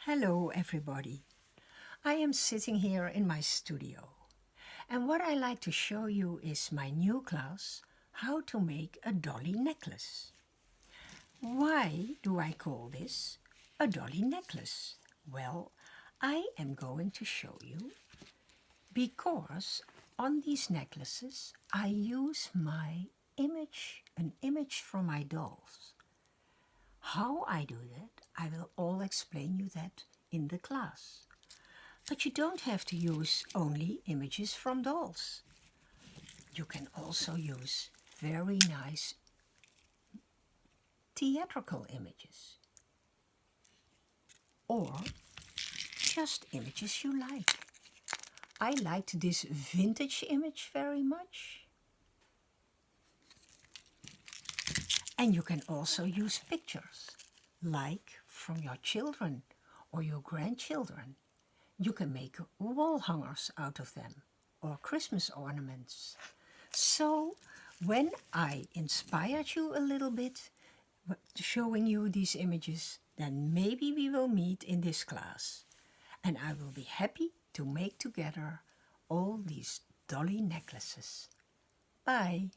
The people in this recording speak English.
Hello everybody. I am sitting here in my studio and what I like to show you is my new class, how to make a dolly necklace. Why do I call this a dolly necklace? Well, I am going to show you because on these necklaces I use an image from my dolls. How I do that, I will all explain you that in the class. But you don't have to use only images from dolls. You can also use very nice theatrical images. Or just images you like. I liked this vintage image very much. And you can also use pictures, like from your children or your grandchildren. You can make wall hangers out of them, or Christmas ornaments. So, when I inspired you a little bit, showing you these images, then maybe we will meet in this class. And I will be happy to make together all these dolly necklaces. Bye!